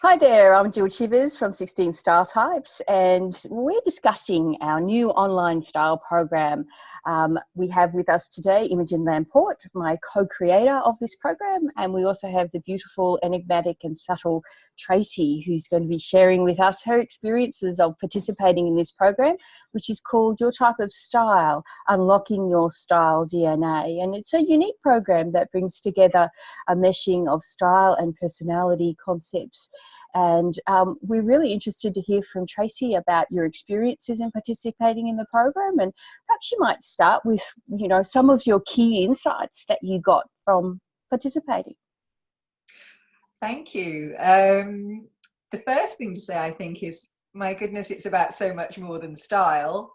Hi there, I'm Jill Chivers from 16 Style Types, and we're discussing our new online style program. We have with us today Imogen Lamport, my co-creator of this program, and we also have the beautiful, enigmatic and subtle Tracy, who's going to be sharing with us her experiences of participating in this program, which is called Your Type of Style, Unlocking Your Style DNA. And it's a unique program that brings together a meshing of style and personality concepts. And we're really interested to hear from Tracy about your experiences in participating in the program. And perhaps you might start with, some of your key insights that you got from participating. Thank you. The first thing to say, I think, is, my goodness, it's about so much more than style.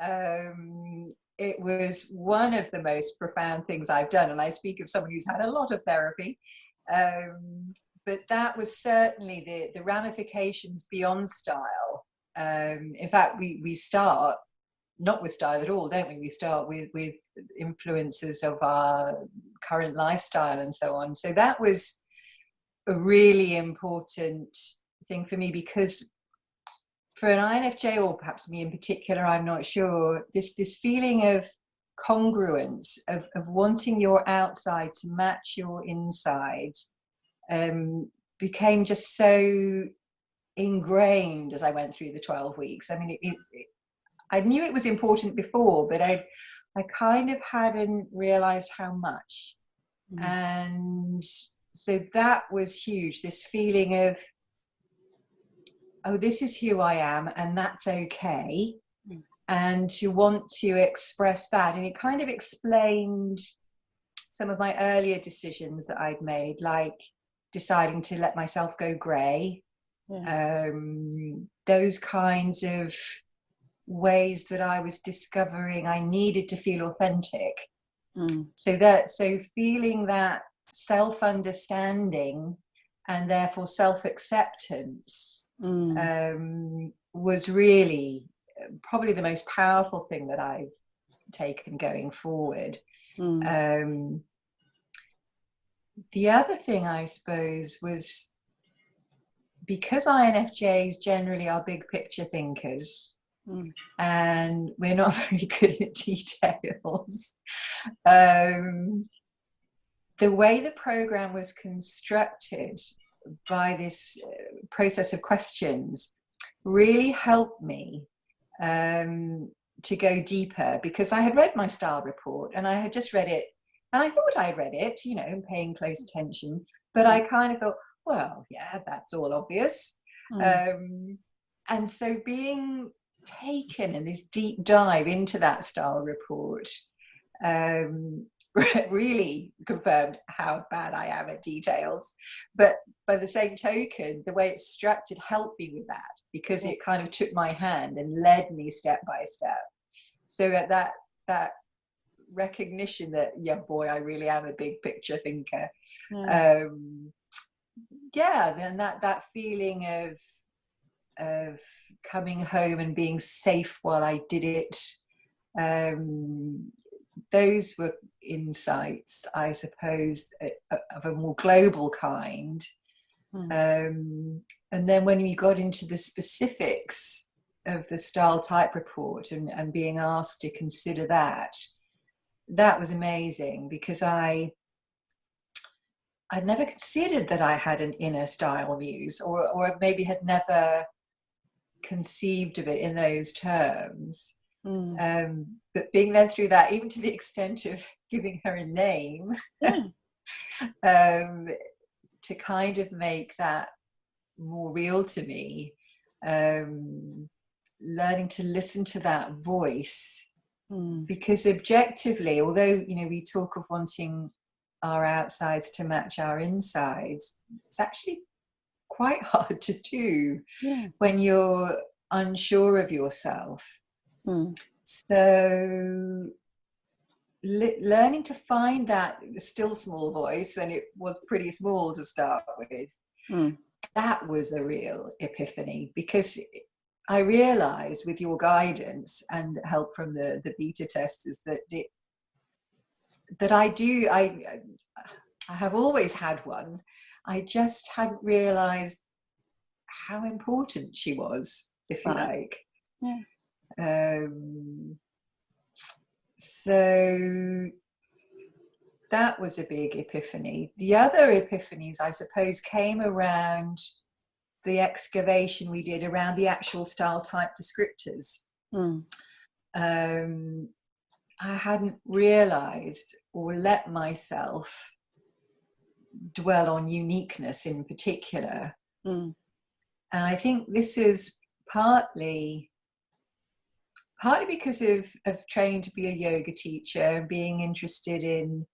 It was one of the most profound things I've done, and I speak of someone who's had a lot of therapy. But that was certainly the ramifications beyond style. In fact, we start not with style at all, don't we? We start with influences of our current lifestyle and so on. So that was a really important thing for me, because for an INFJ, or perhaps me in particular, I'm not sure, this feeling of congruence, of wanting your outside to match your inside, became just so ingrained as I went through the 12 weeks. I mean, I knew it was important before, but I kind of hadn't realized how much. And so that was huge, this feeling of, oh, this is who I am, and that's okay. And to want to express that. And it kind of explained some of my earlier decisions that I'd made, like deciding to let myself go grey. Those kinds of ways that I was discovering I needed to feel authentic. So feeling that self-understanding and therefore self-acceptance was really probably the most powerful thing that I've taken going forward. The other thing, I suppose, was because INFJs generally are big picture thinkers, and we're not very good at details. The way the program was constructed by this process of questions really helped me to go deeper, because I had read my style report and I had just read it, and I thought I read it, and paying close attention, but I kind of thought, well, yeah, that's all obvious. And so being taken in this deep dive into that style report really confirmed how bad I am at details. But by the same token, the way it's structured helped me with that, because it kind of took my hand and led me step by step. So at that recognition that, yeah, boy, I really am a big picture thinker. Then that feeling of coming home and being safe while I did it, those were insights, I suppose, of a more global kind. And then when we got into the specifics of the style type report and being asked to consider that was amazing, because I'd never considered that I had an inner style muse, or maybe had never conceived of it in those terms. But being led through that, even to the extent of giving her a name, to kind of make that more real to me, learning to listen to that voice, because objectively, although we talk of wanting our outsides to match our insides, it's actually quite hard to do when you're unsure of yourself. So learning to find that still small voice, and it was pretty small to start with, that was a real epiphany, because I realized, with your guidance and help from the beta testers, that I have always had one. I just hadn't realized how important she was, if you Right. like. Yeah. So that was a big epiphany. The other epiphanies, I suppose, came around the excavation we did around the actual style type descriptors. I hadn't realized or let myself dwell on uniqueness in particular. And I think this is partly because of training to be a yoga teacher and being interested in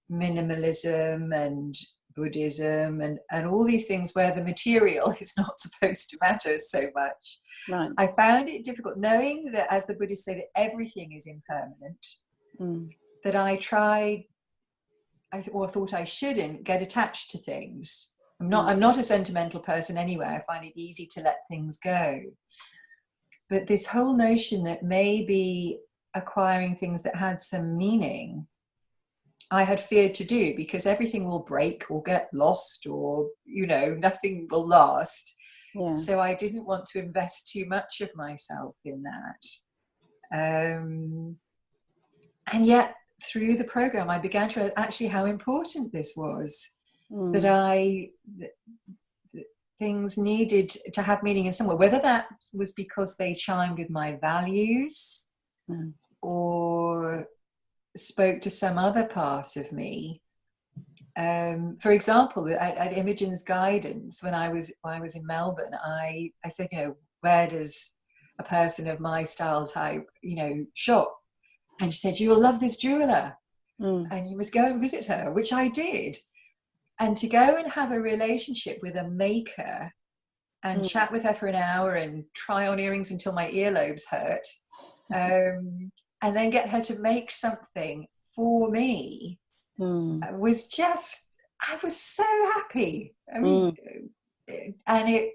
minimalism and Buddhism and all these things where the material is not supposed to matter so much. Right. I found it difficult, knowing that, as the Buddhists say, that everything is impermanent, that I thought I shouldn't get attached to things. I'm not a sentimental person anyway. I find it easy to let things go. But this whole notion that maybe acquiring things that had some meaning, I had feared to do, because everything will break or get lost, or, nothing will last. Yeah. So I didn't want to invest too much of myself in that. And yet, through the program, I began to realize actually how important this was, that things needed to have meaning in some way, whether that was because they chimed with my values or spoke to some other part of me. For example, at Imogen's guidance, when I was in Melbourne, I said, where does a person of my style type, shop? And she said, you will love this jeweler, and you must go and visit her, which I did. And to go and have a relationship with a maker and chat with her for an hour and try on earrings until my earlobes hurt, and then get her to make something for me, was just, I was so happy. I mean, and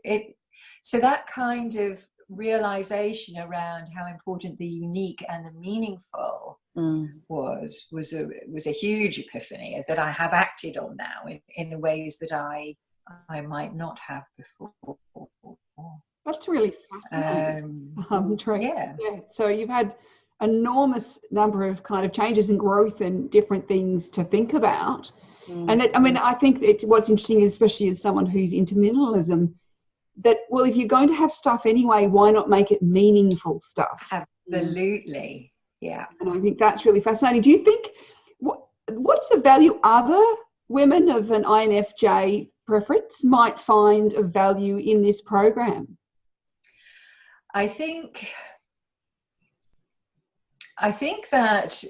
so that kind of realization around how important the unique and the meaningful was a huge epiphany that I have acted on now in ways that I might not have before. That's really fascinating, Tracy. Yeah. So you've had enormous number of kind of changes and growth and different things to think about. And that, I think what's interesting, especially as someone who's into minimalism, that, well, if you're going to have stuff anyway, why not make it meaningful stuff? Absolutely. Yeah. And I think that's really fascinating. Do you think, what's the value other women of an INFJ preference might find of value in this program? I think that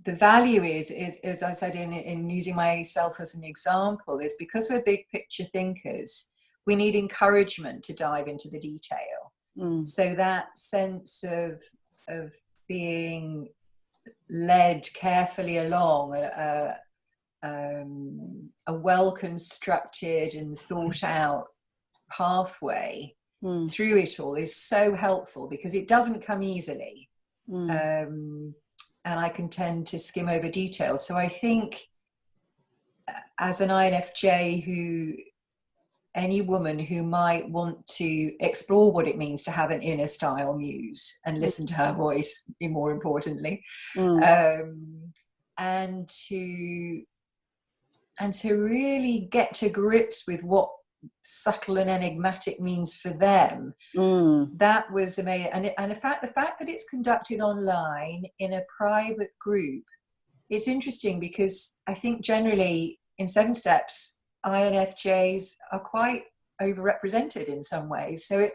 the value is, as I said, in using myself as an example, is because we're big picture thinkers, we need encouragement to dive into the detail. So that sense of being led carefully along a well-constructed and thought out pathway through it all is so helpful, because it doesn't come easily. And I can tend to skim over details. So I think as an INFJ, any woman who might want to explore what it means to have an inner style muse and listen to her voice, more importantly, and to really get to grips with what subtle and enigmatic means for them. That was amazing. And the fact that it's conducted online in a private group, it's interesting, because I think generally in 7 steps, INFJs are quite overrepresented in some ways. So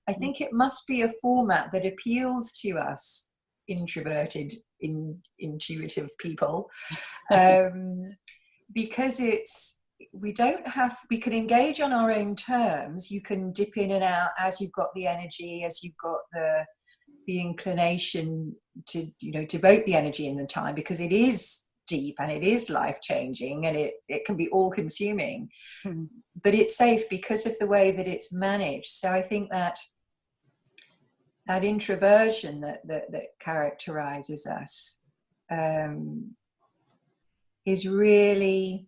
I think it must be a format that appeals to us introverted, intuitive people, because we can engage on our own terms. You can dip in and out as you've got the energy, as you've got the inclination to devote the energy and the time, because it is deep and it is life-changing, and it can be all-consuming, but it's safe because of the way that it's managed. So I think that introversion that characterizes us is really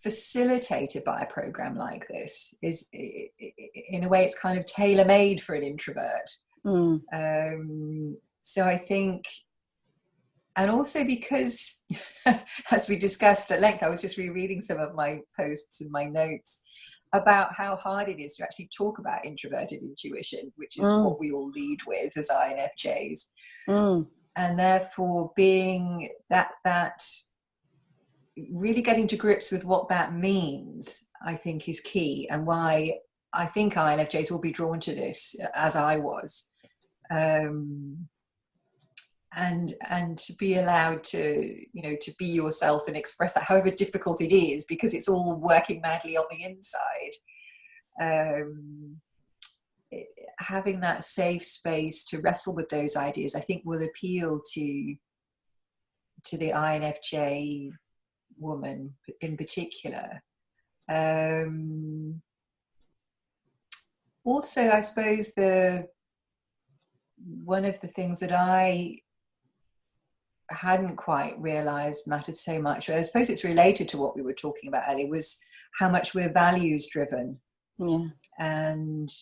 facilitated by a program like this is, in a way, it's kind of tailor-made for an introvert. So I think, and also because, as we discussed at length, I was just rereading some of my posts and my notes about how hard it is to actually talk about introverted intuition, which is what we all lead with as INFJs. And therefore being that really getting to grips with what that means, I think, is key, and why I think INFJs will be drawn to this, as I was. And to be allowed to, you know, to be yourself and express that, however difficult it is, because it's all working madly on the inside. Having that safe space to wrestle with those ideas, I think, will appeal to the INFJ woman in particular. Also, I suppose one of the things that I hadn't quite realized mattered so much, I suppose it's related to what we were talking about earlier, was how much we're values driven. And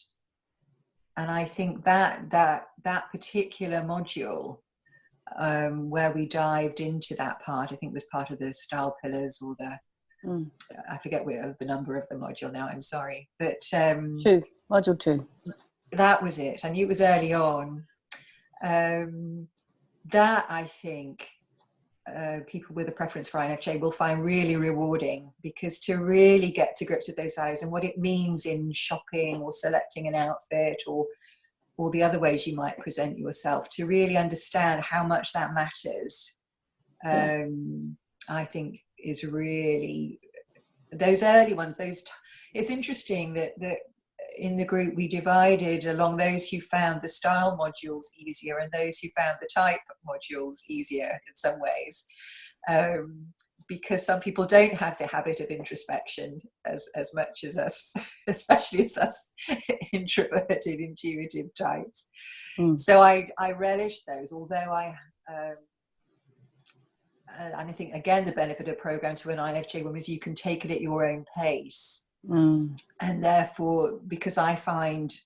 I think that particular module, where we dived into that part, I think was part of the style pillars, or I forget the number of the module now, I'm sorry, but module 2, that was it. I knew it was early on. That, I think, people with a preference for INFJ will find really rewarding, because to really get to grips with those values and what it means in shopping or selecting an outfit, or the other ways you might present yourself, to really understand how much that matters, I think is really, those early ones, it's interesting that in the group we divided along those who found the style modules easier and those who found the type modules easier in some ways, because some people don't have the habit of introspection as much as us, especially as us introverted intuitive types. So I relish those, although and I think, again, the benefit of a program to an INFJ woman is you can take it at your own pace. And therefore, because I find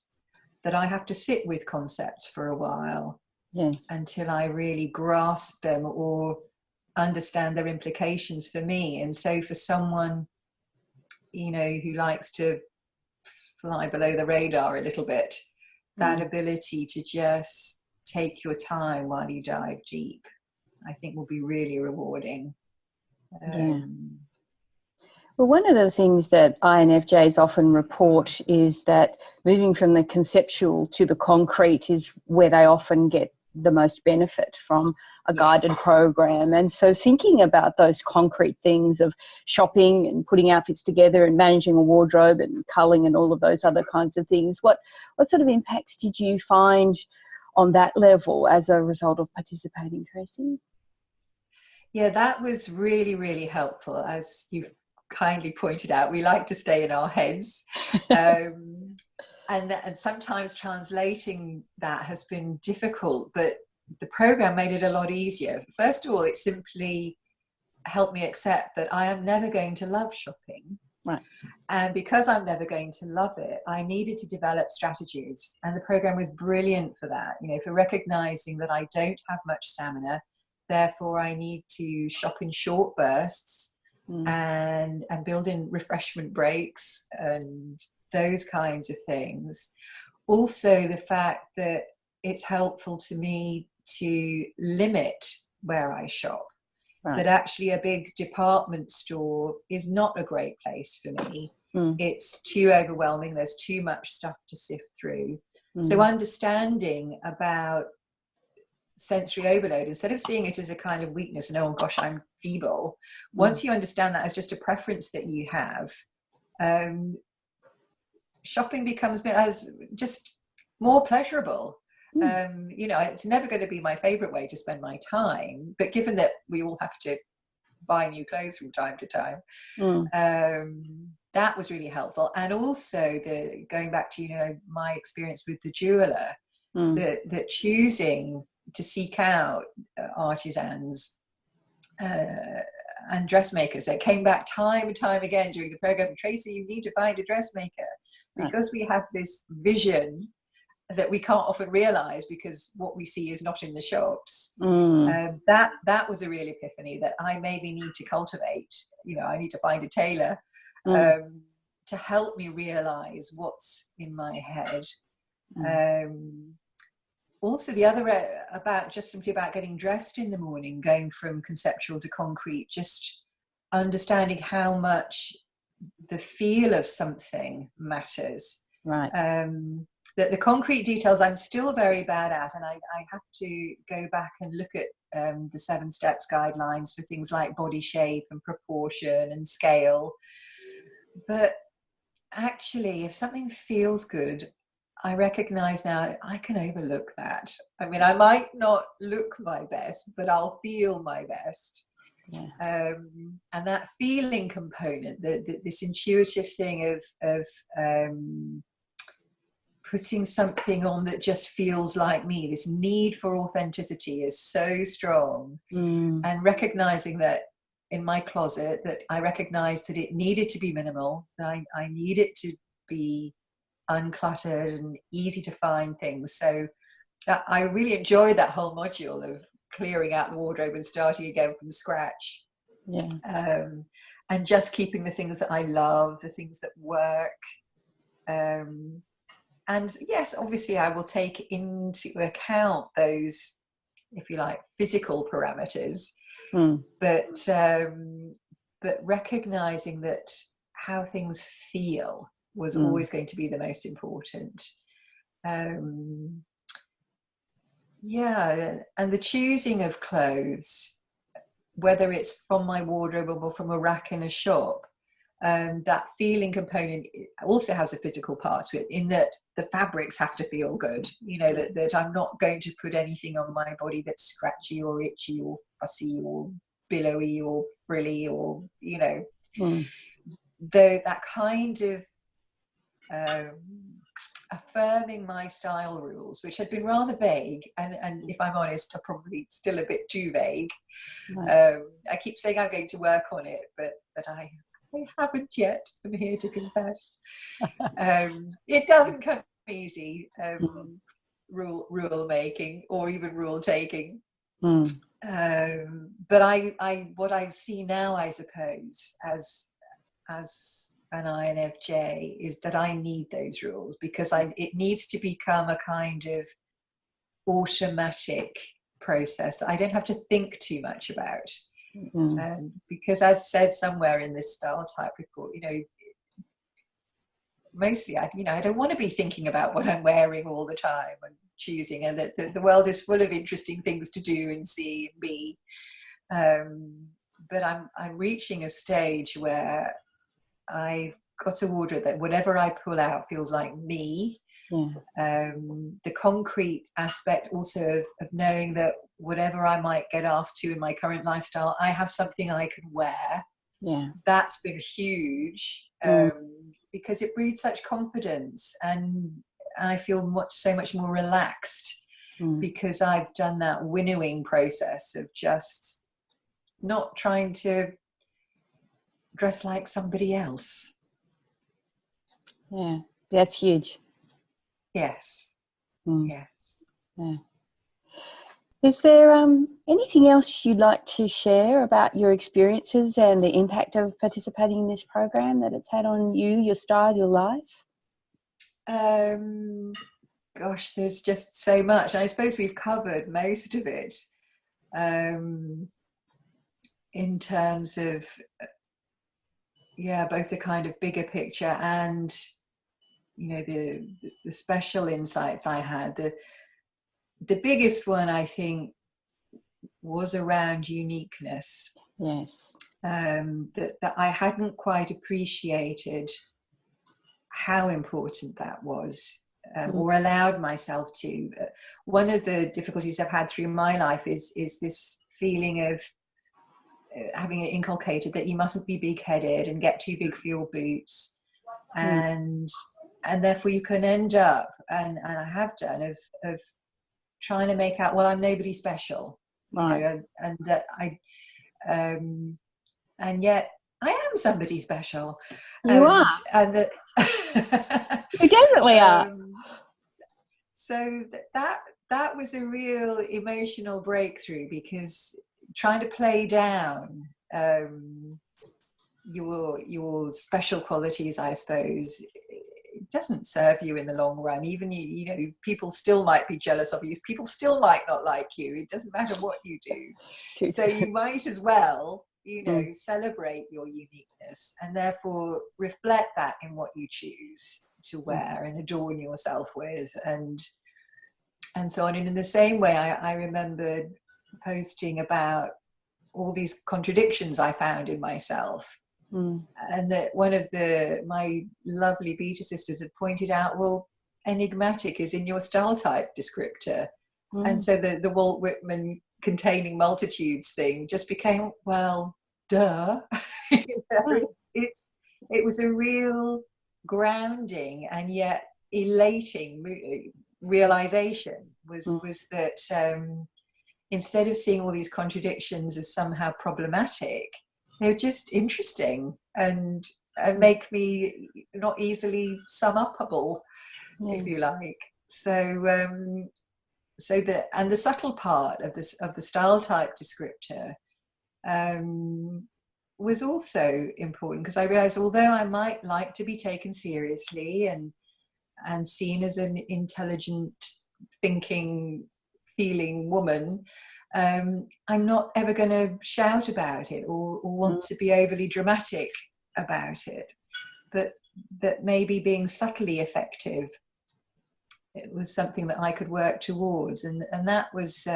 that I have to sit with concepts for a while until I really grasp them or understand their implications for me. And so for someone, you know, who likes to fly below the radar a little bit, that ability to just take your time while you dive deep, I think will be really rewarding. Well, one of the things that INFJs often report is that moving from the conceptual to the concrete is where they often get the most benefit from a guided program. And so thinking about those concrete things of shopping and putting outfits together and managing a wardrobe and culling and all of those other kinds of things, what sort of impacts did you find on that level as a result of participating, Tracy? Yeah, that was really, really helpful. As you've kindly pointed out, we like to stay in our heads. And sometimes translating that has been difficult, but the program made it a lot easier. First of all, it simply helped me accept that I am never going to love shopping. Right. And because I'm never going to love it, I needed to develop strategies. And the program was brilliant for that, you know, for recognizing that I don't have much stamina. Therefore, I need to shop in short bursts and build in refreshment breaks and those kinds of things. Also, the fact that it's helpful to me to limit where I shop. Right. That actually a big department store is not a great place for me. It's too overwhelming. There's too much stuff to sift through. So understanding about sensory overload, instead of seeing it as a kind of weakness and, oh gosh, I'm feeble, once you understand that as just a preference that you have, shopping becomes as just more pleasurable. You know, it's never going to be my favorite way to spend my time, but given that we all have to buy new clothes from time to time, that was really helpful. And also going back to, you know, my experience with the jeweler, that choosing to seek out artisans and dressmakers. They came back time and time again during the program. Tracy, you need to find a dressmaker, because we have this vision that we can't often realize because what we see is not in the shops. That was a real epiphany that I maybe need to cultivate. I need to find a tailor to help me realize what's in my head. Also, the other about just simply about getting dressed in the morning, going from conceptual to concrete, just understanding how much the feel of something matters. Right. The concrete details I'm still very bad at, and I have to go back and look at the 7 steps guidelines for things like body shape and proportion and scale. But actually, if something feels good, I recognize now I can overlook that. I mean, I might not look my best, but I'll feel my best. Yeah. And that feeling component, this intuitive thing of putting something on that just feels like me, this need for authenticity is so strong. And recognizing that in my closet, that I recognized that it needed to be minimal, that I need it to be uncluttered and easy to find things. So I really enjoyed that whole module of clearing out the wardrobe and starting again from scratch. Yeah. And just keeping the things that I love, the things that work. And yes, obviously I will take into account those, if you like, physical parameters, but recognizing that how things feel was always going to be the most important. Yeah, and the choosing of clothes, whether it's from my wardrobe or from a rack in a shop, that feeling component also has a physical part to it, in that the fabrics have to feel good. That I'm not going to put anything on my body that's scratchy or itchy or fussy or billowy or frilly or, though that kind of affirming my style rules, which had been rather vague, and if I'm honest, are probably still a bit too vague. Right. I keep saying I'm going to work on it, but I haven't yet. I'm here to confess. It doesn't come easy, rule making or even rule taking. But what I see now, I suppose, as an INFJ, is that I need those rules, because it needs to become a kind of automatic process that I don't have to think too much about. Because, as said somewhere in this style type report, mostly I don't want to be thinking about what I'm wearing all the time and choosing, and that the world is full of interesting things to do and see and be. But I'm reaching a stage where I've got to order that whatever I pull out feels like me. The concrete aspect also of knowing that whatever I might get asked to in my current lifestyle, I have something I can wear. That's been huge, because it breeds such confidence, and I feel so much more relaxed, because I've done that winnowing process of just not trying to dress like somebody else. Yeah, that's huge. Yes. Yes. Yeah. Is there anything else you'd like to share about your experiences and the impact of participating in this program that it's had on you, your style, your life? Gosh, there's just so much. I suppose we've covered most of it, in terms of both the kind of bigger picture and the special insights I had. The biggest one, I think, was around uniqueness. Yes. That I hadn't quite appreciated how important that was, or allowed myself to. One of the difficulties I've had through my life is this feeling of having it inculcated that you mustn't be big-headed and get too big for your boots, and therefore you can end up, and I have done, of trying to make out, well, I'm nobody special, right. And that and yet I am somebody special. You are. And that You definitely are. So that was a real emotional breakthrough, because trying to play down your special qualities, I suppose, it doesn't serve you in the long run. Even you know, people still might be jealous of you. People still might not like you. It doesn't matter what you do. True. So you might as well, you know, celebrate your uniqueness, and therefore reflect that in what you choose to wear and adorn yourself with, and so on. And in the same way, I remembered posting about all these contradictions I found in myself. And that one of my lovely beta sisters had pointed out, well, enigmatic is in your style type descriptor. And so the Walt Whitman containing multitudes thing just became, well, duh. You know, it was a real grounding and yet elating realization was that instead of seeing all these contradictions as somehow problematic, they're just interesting and make me not easily sum upable, if you like. So the subtle part of the style type descriptor was also important, because I realized, although I might like to be taken seriously and seen as an intelligent, thinking, feeling woman, I'm not ever going to shout about it or want to be overly dramatic about it, but that maybe being subtly effective, it was something that I could work towards, and that was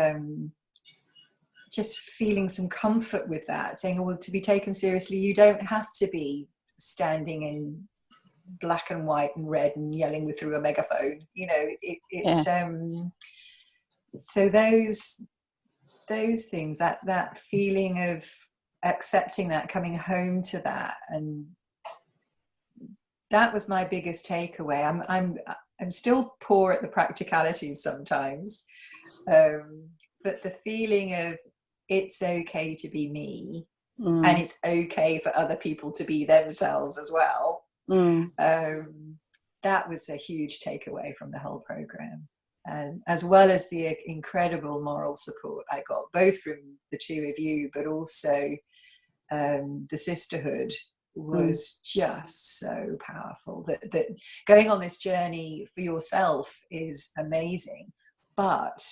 just feeling some comfort with that, saying, well, to be taken seriously, you don't have to be standing in black and white and red and yelling through a megaphone, you know. So those things, that feeling of accepting that, coming home to that, and that was my biggest takeaway. I'm still poor at the practicalities sometimes, but the feeling of it's okay to be me, and it's okay for other people to be themselves as well. That was a huge takeaway from the whole program. As well as the incredible moral support I got, both from the two of you, but also the sisterhood was just so powerful. That going on this journey for yourself is amazing, but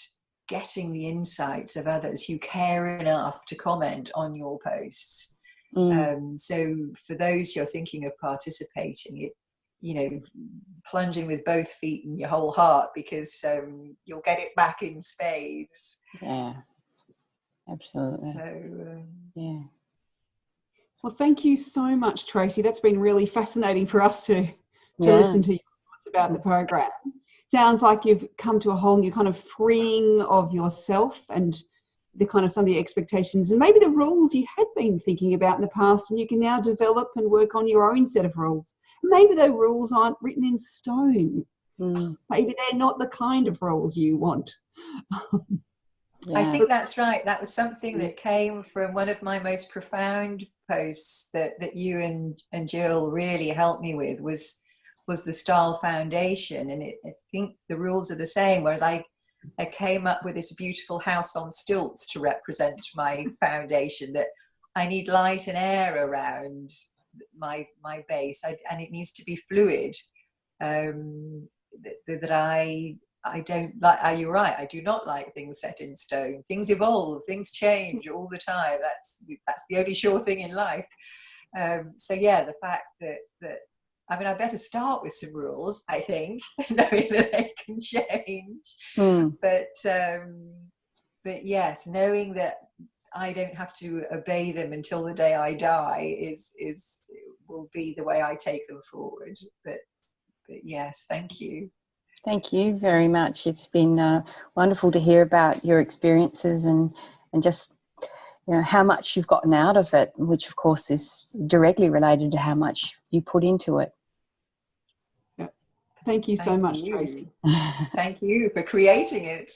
getting the insights of others who care enough to comment on your posts. So for those who are thinking of participating, you know, plunging with both feet and your whole heart, because you'll get it back in spades. Yeah, absolutely. So yeah. Well, thank you so much, Tracy. That's been really fascinating for us to listen to your thoughts about the program. Sounds like you've come to a whole new kind of freeing of yourself and the kind of some of the expectations and maybe the rules you had been thinking about in the past, and you can now develop and work on your own set of rules. Maybe the rules aren't written in stone. Maybe they're not the kind of rules you want. I think that's right. That was something that came from one of my most profound posts that you and Jill really helped me with, was the style foundation. And I think the rules are the same, whereas I came up with this beautiful house on stilts to represent my foundation, that I need light and air around my base, and it needs to be fluid. That I don't like, you're right, I do not like things set in stone. Things evolve, things change all the time. That's the only sure thing in life. So yeah, the fact that I mean, I better start with some rules, I think, knowing that they can change. But yes, knowing that I don't have to obey them until the day I die will be the way I take them forward. But yes, thank you. Thank you very much. It's been wonderful to hear about your experiences and just, you know, how much you've gotten out of it, which of course is directly related to how much you put into it. Thank you so much, Tracy. Thank you for creating it.